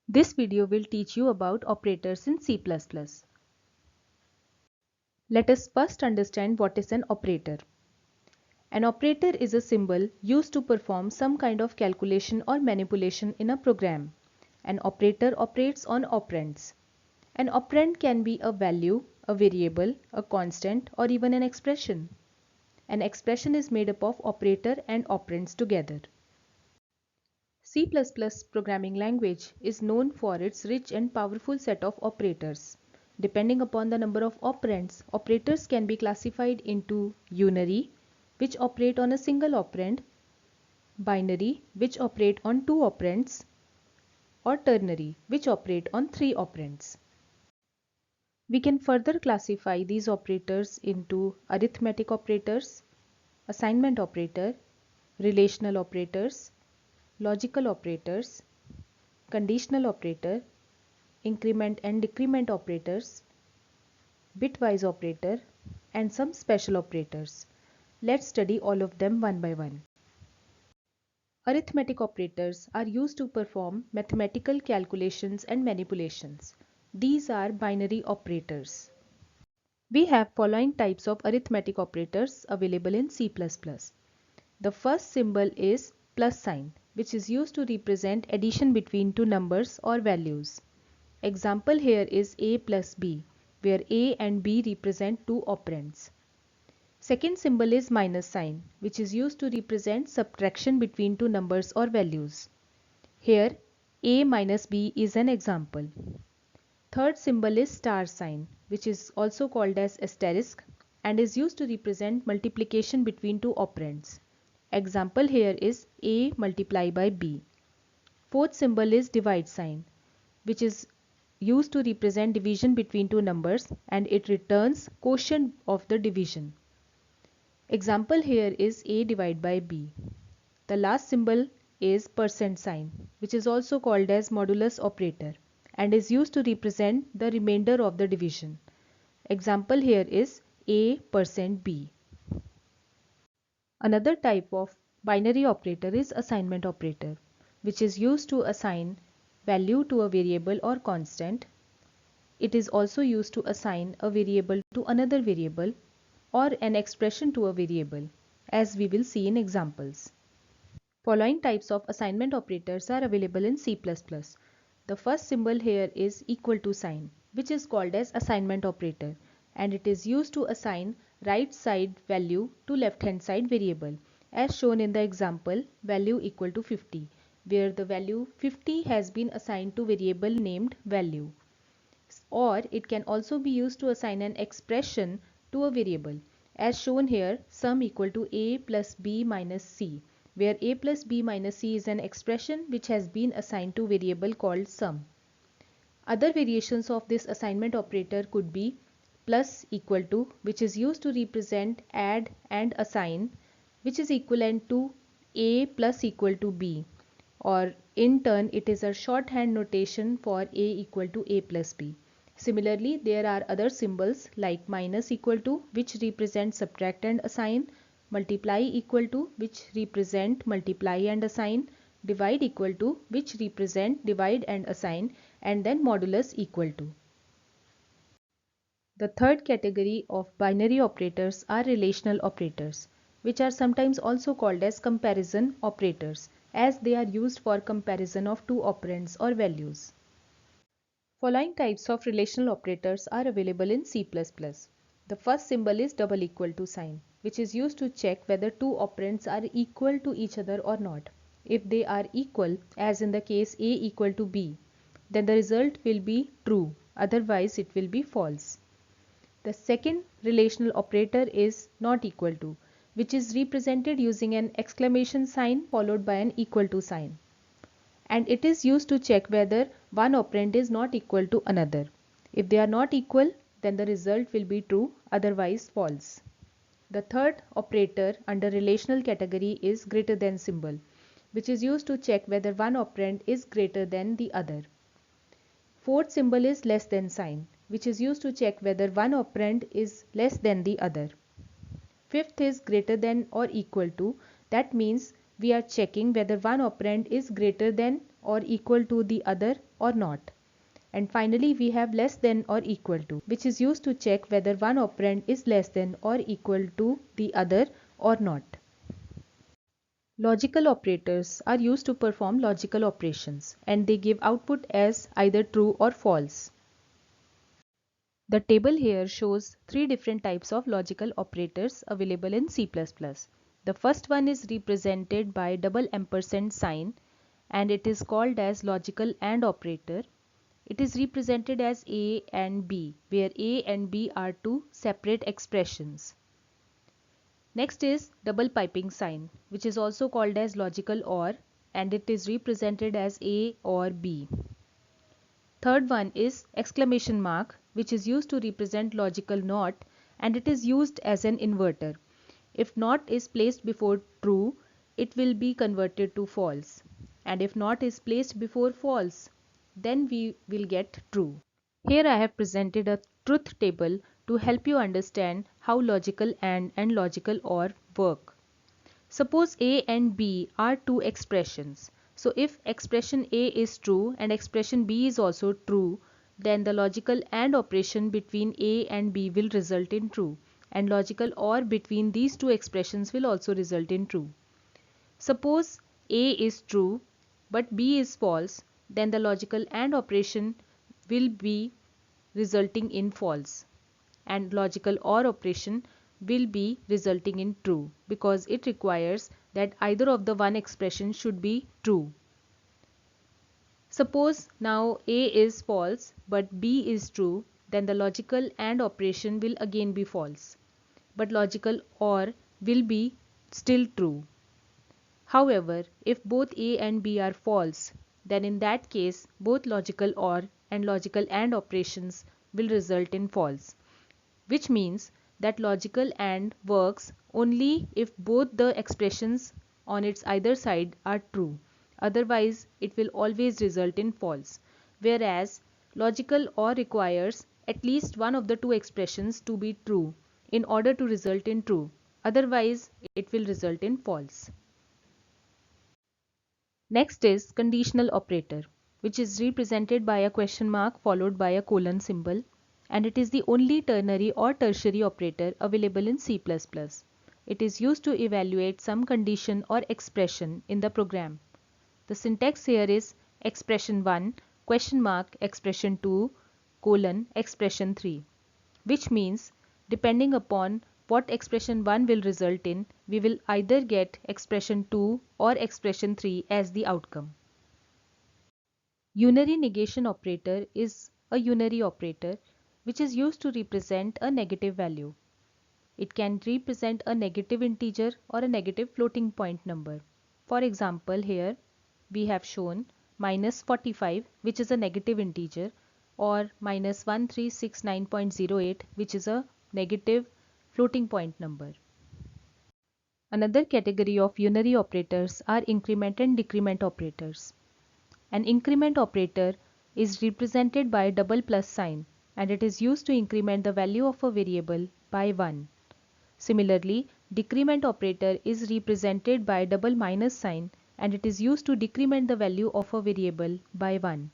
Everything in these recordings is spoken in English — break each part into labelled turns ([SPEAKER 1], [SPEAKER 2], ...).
[SPEAKER 1] This video will teach you about operators in C++. Let us first understand what is an operator. An operator is a symbol used to perform some kind of calculation or manipulation in a program. An operator operates on operands. An operand can be a value, a variable, a constant, or even an expression. An expression is made up of operator and operands together. C++ programming language is known for its rich and powerful set of operators. Depending upon the number of operands, operators can be classified into unary, which operate on a single operand, binary, which operate on two operands, or ternary, which operate on three operands. We can further classify these operators into arithmetic operators, assignment operator, relational operators, logical operators, conditional operator, increment and decrement operators, bitwise operator, and some special operators. Let's study all of them one by one. Arithmetic operators are used to perform mathematical calculations and manipulations. These are binary operators. We have following types of arithmetic operators available in C++. The first symbol is plus sign, which is used to represent addition between two numbers or values. Example here is a plus b, where a and b represent two operands. Second symbol is minus sign, which is used to represent subtraction between two numbers or values. Here a minus b is an example. Third symbol is star sign, which is also called as asterisk and is used to represent multiplication between two operands. Example here is a multiplied by b. Fourth symbol is divide sign, which is used to represent division between two numbers and it returns quotient of the division. Example here is a divided by b. The last symbol is percent sign, which is also called as modulus operator and is used to represent the remainder of the division. Example here is a%b. Another type of binary operator is assignment operator, which is used to assign value to a variable or constant. It is also used to assign a variable to another variable or an expression to a variable, as we will see in examples. Following types of assignment operators are available in C++. The first symbol here is equal to sign, which is called as assignment operator, and it is used to assign right side value to left hand side variable, as shown in the example value equal to 50, where the value 50 has been assigned to variable named value. Or it can also be used to assign an expression to a variable, as shown here sum equal to a plus b minus c, where a plus b minus c is an expression which has been assigned to variable called sum. Other variations of this assignment operator could be plus equal to, which is used to represent add and assign, which is equivalent to a plus equal to b, or in turn it is a shorthand notation for a equal to a plus b. Similarly, there are other symbols like minus equal to, which represent subtract and assign, multiply equal to, which represent multiply and assign, divide equal to, which represent divide and assign, and then modulus equal to. The third category of binary operators are relational operators, which are sometimes also called as comparison operators, as they are used for comparison of two operands or values. Following types of relational operators are available in C++. The first symbol is double equal to sign, which is used to check whether two operands are equal to each other or not. If they are equal, as in the case a equal to b, then the result will be true, otherwise it will be false. The second relational operator is not equal to, which is represented using an exclamation sign followed by an equal to sign. And it is used to check whether one operand is not equal to another. If they are not equal, then the result will be true, otherwise false. The third operator under relational category is greater than symbol, which is used to check whether one operand is greater than the other. Fourth symbol is less than sign, which is used to check whether one operand is less than the other. Fifth is greater than or equal to, that means we are checking whether one operand is greater than or equal to the other or not. And finally, we have less than or equal to, which is used to check whether one operand is less than or equal to the other or not. Logical operators are used to perform logical operations, and they give output as either true or false. The table here shows three different types of logical operators available in C++. The first one is represented by double ampersand sign, and it is called as logical AND operator. It is represented as A and B, where A and B are two separate expressions. Next is double piping sign, which is also called as logical OR, and it is represented as A or B. Third one is exclamation mark, which is used to represent logical NOT, and it is used as an inverter. If NOT is placed before true, it will be converted to false, and if NOT is placed before false, then we will get true. Here I have presented a truth table to help you understand how logical AND and logical OR work. Suppose A and B are two expressions. So if expression A is true and expression B is also true, then the logical AND operation between A and B will result in true, and logical OR between these two expressions will also result in true. Suppose A is true but B is false, then the logical AND operation will be resulting in false, and logical OR operation will be resulting in true, because it requires that either of the one expression should be true. Suppose now A is false but B is true, then the logical AND operation will again be false, but logical OR will be still true. However, if both A and B are false, then in that case both logical OR and logical AND operations will result in false, which means that logical AND works only if both the expressions on its either side are true. Otherwise, it will always result in false, whereas logical OR requires at least one of the two expressions to be true in order to result in true. Otherwise, it will result in false. Next is conditional operator, which is represented by a question mark followed by a colon symbol, and it is the only ternary or tertiary operator available in C++. It is used to evaluate some condition or expression in the program. The syntax here is expression 1, question mark, expression 2, colon, expression 3, which means depending upon what expression 1 will result in, we will either get expression 2 or expression 3 as the outcome. Unary negation operator is a unary operator which is used to represent a negative value. It can represent a negative integer or a negative floating point number. For example, here we have shown minus 45, which is a negative integer, or minus 1369.08, which is a negative floating point number. Another category of unary operators are increment and decrement operators. An increment operator is represented by a double plus sign, and it is used to increment the value of a variable by 1. Similarly, decrement operator is represented by a double minus sign, and it is used to decrement the value of a variable by 1.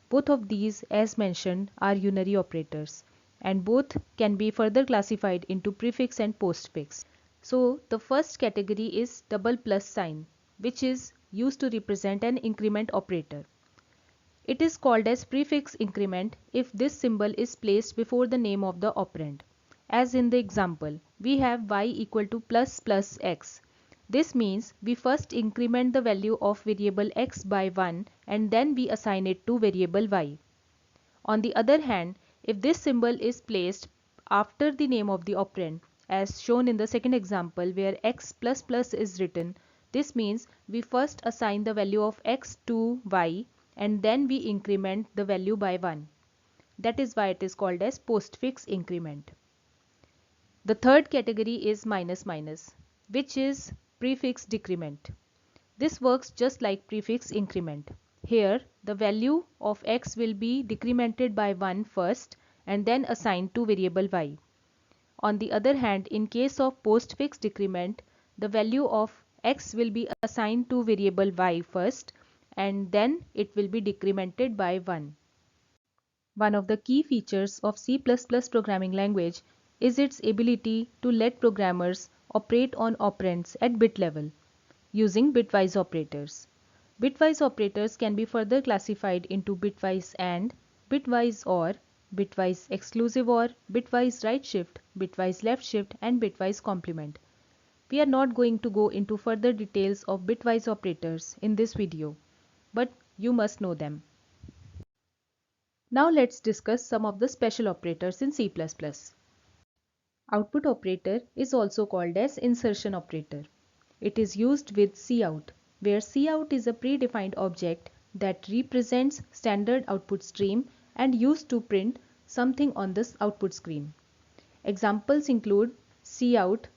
[SPEAKER 1] Both of these, as mentioned, are unary operators, and both can be further classified into prefix and postfix. So the first category is double plus sign, which is used to represent an increment operator. It is called as prefix increment if this symbol is placed before the name of the operand. As in the example, we have y equal to plus plus x. This means we first increment the value of variable x by 1 and then we assign it to variable y. On the other hand, if this symbol is placed after the name of the operand, as shown in the second example where x plus plus is written, this means we first assign the value of x to y and then we increment the value by 1. That is why it is called as postfix increment. The third category is minus minus, which is prefix decrement. This works just like prefix increment. Here, the value of x will be decremented by 1 first and then assigned to variable y. On the other hand, in case of postfix decrement, the value of x will be assigned to variable y first and then it will be decremented by 1. One of the key features of C++ programming language is its ability to let programmers operate on operands at bit level using bitwise operators. Bitwise operators can be further classified into bitwise AND, bitwise OR, bitwise exclusive OR, bitwise right shift, bitwise left shift, and bitwise complement. We are not going to go into further details of bitwise operators in this video, but you must know them. Now let's discuss some of the special operators in C++. Output operator is also called as insertion operator. It is used with cout, where cout is a predefined object that represents standard output stream and used to print something on this output screen. Examples include cout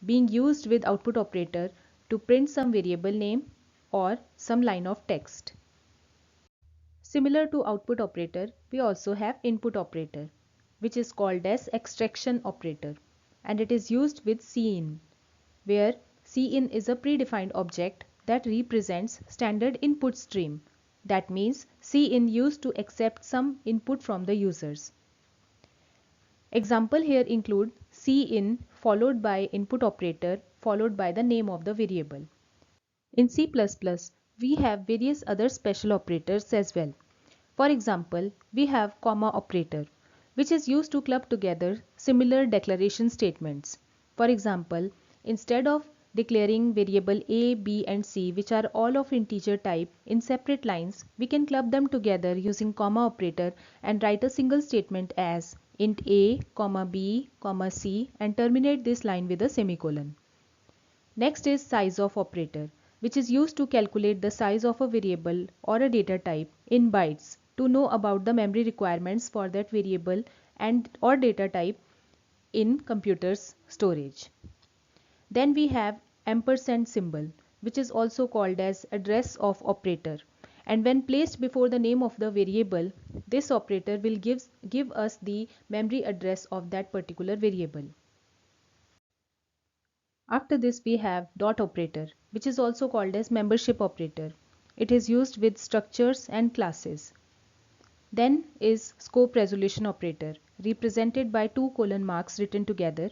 [SPEAKER 1] being used with output operator to print some variable name or some line of text. Similar to output operator, we also have input operator, which is called as extraction operator, and it is used with cin, where cin is a predefined object that represents standard input stream. That means cin used to accept some input from the users. Example here include cin followed by input operator followed by the name of the variable. In C++, we have various other special operators as well. For example, we have comma operator, which is used to club together similar declaration statements. For example, instead of declaring variable a, b and c, which are all of integer type, in separate lines, we can club them together using comma operator and write a single statement as int a, comma b, comma c and terminate this line with a semicolon. Next is size of operator, which is used to calculate the size of a variable or a data type in bytes to know about the memory requirements for that variable and or data type in computer's storage. Then we have ampersand symbol, which is also called as address of operator, and when placed before the name of the variable, this operator will give us the memory address of that particular variable. After this we have dot operator, which is also called as membership operator. It is used with structures and classes. Then is scope resolution operator, represented by two colon marks written together.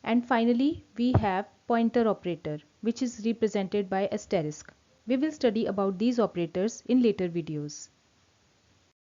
[SPEAKER 1] And finally we have pointer operator, which is represented by asterisk. We will study about these operators in later videos.